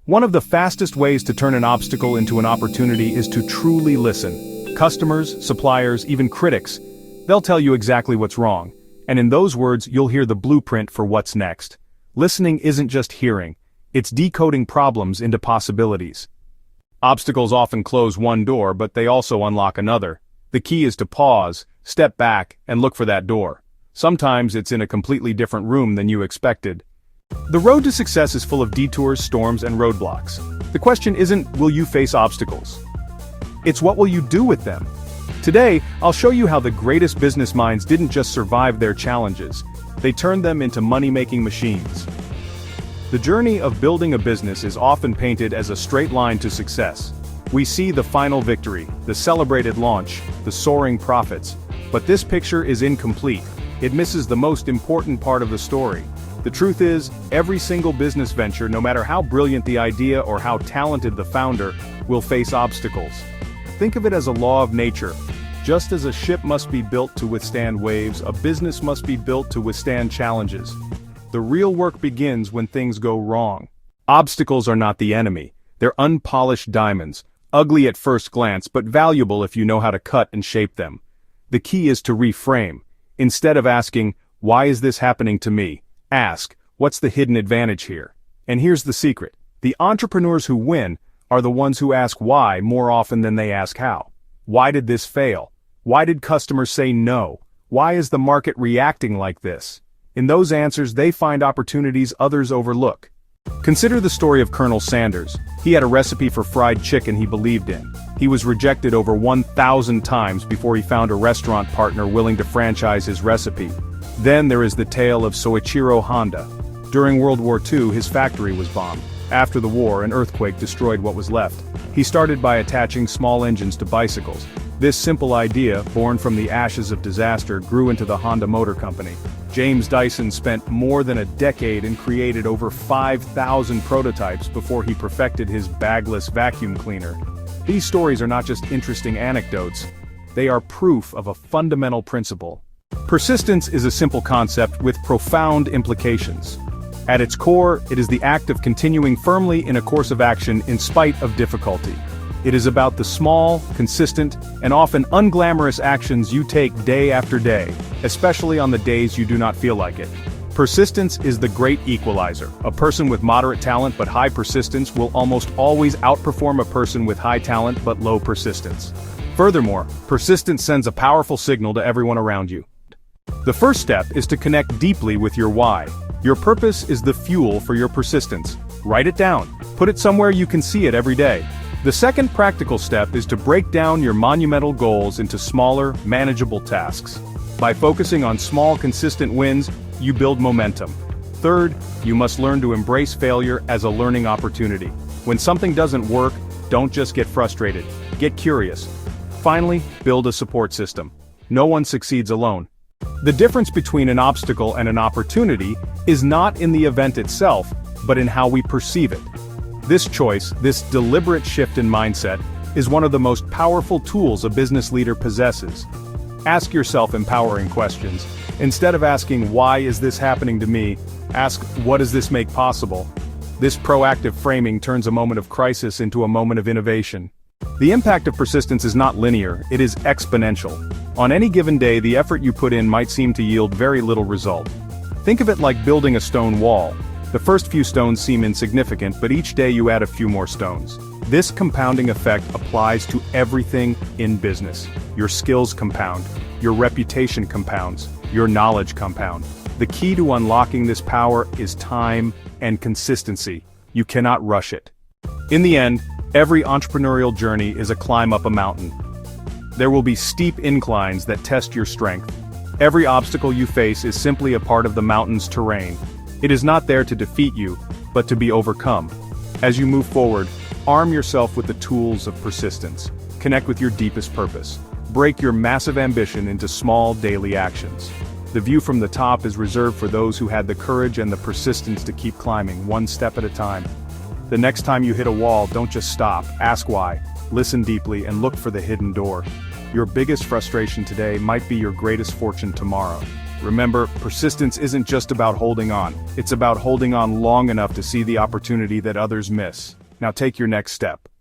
One of the fastest ways to turn an obstacle into an opportunity is to truly listen. Customers, suppliers, even critics, they'll tell you exactly what's wrong. And in those words, you'll hear the blueprint for what's next. Listening isn't just hearing, it's decoding problems into possibilities. Obstacles often close one door, but they also unlock another. The key is to pause, step back, and look for that door. Sometimes it's in a completely different room than you expected. The road to success is full of detours, storms, and roadblocks. The question isn't, will you face obstacles? It's what will you do with them? Today, I'll show you how the greatest business minds didn't just survive their challenges, they turned them into money-making machines. The journey of building a business is often painted as a straight line to success. We see the final victory, the celebrated launch, the soaring profits. But this picture is incomplete. It misses the most important part of the story. The truth is, every single business venture, no matter how brilliant the idea or how talented the founder, will face obstacles. Think of it as a law of nature. Just as a ship must be built to withstand waves, a business must be built to withstand challenges. The real work begins when things go wrong. Obstacles are not the enemy. They're unpolished diamonds, ugly at first glance but valuable if you know how to cut and shape them. The key is to reframe. Instead of asking, "Why is this happening to me?" ask, "What's the hidden advantage here?" And here's the secret. The entrepreneurs who win are the ones who ask why more often than they ask how. Why did this fail? Why did customers say no? Why is the market reacting like this? In those answers, they find opportunities others overlook. Consider the story of Colonel Sanders. He had a recipe for fried chicken he believed in. He was rejected over 1,000 times before he found a restaurant partner willing to franchise his recipe. Then there is the tale of Soichiro Honda. During World War II, his factory was bombed. After the war, an earthquake destroyed what was left. He started by attaching small engines to bicycles. This simple idea, born from the ashes of disaster, grew into the Honda Motor Company. James Dyson spent more than a decade and created over 5,000 prototypes before he perfected his bagless vacuum cleaner. These stories are not just interesting anecdotes. They are proof of a fundamental principle. Persistence is a simple concept with profound implications. At its core, it is the act of continuing firmly in a course of action in spite of difficulty. It is about the small, consistent, and often unglamorous actions you take day after day, especially on the days you do not feel like it. Persistence is the great equalizer. A person with moderate talent but high persistence will almost always outperform a person with high talent but low persistence. Furthermore, persistence sends a powerful signal to everyone around you. The first step is to connect deeply with your why. Your purpose is the fuel for your persistence. Write it down. Put it somewhere you can see it every day. The second practical step is to break down your monumental goals into smaller, manageable tasks. By focusing on small, consistent wins, you build momentum. Third, you must learn to embrace failure as a learning opportunity. When something doesn't work, don't just get frustrated. Get curious. Finally, build a support system. No one succeeds alone. The difference between an obstacle and an opportunity is not in the event itself, but in how we perceive it. This choice, this deliberate shift in mindset, is one of the most powerful tools a business leader possesses. Ask yourself empowering questions. Instead of asking, "Why is this happening to me?" ask, "What does this make possible?" This proactive framing turns a moment of crisis into a moment of innovation. The impact of persistence is not linear, it is exponential. On any given day, the effort you put in might seem to yield very little result. Think of it like building a stone wall. The first few stones seem insignificant, but each day you add a few more stones. This compounding effect applies to everything in business. Your skills compound, your reputation compounds, your knowledge compound. The key to unlocking this power is time and consistency. You cannot rush it. In the end, every entrepreneurial journey is a climb up a mountain. There will be steep inclines that test your strength. Every obstacle you face is simply a part of the mountain's terrain. It is not there to defeat you, but to be overcome. As you move forward, arm yourself with the tools of persistence. Connect with your deepest purpose. Break your massive ambition into small daily actions. The view from the top is reserved for those who had the courage and the persistence to keep climbing, one step at a time. The next time you hit a wall, don't just stop, ask why, listen deeply, and look for the hidden door. Your biggest frustration today might be your greatest fortune tomorrow. Remember, persistence isn't just about holding on, it's about holding on long enough to see the opportunity that others miss. Now take your next step.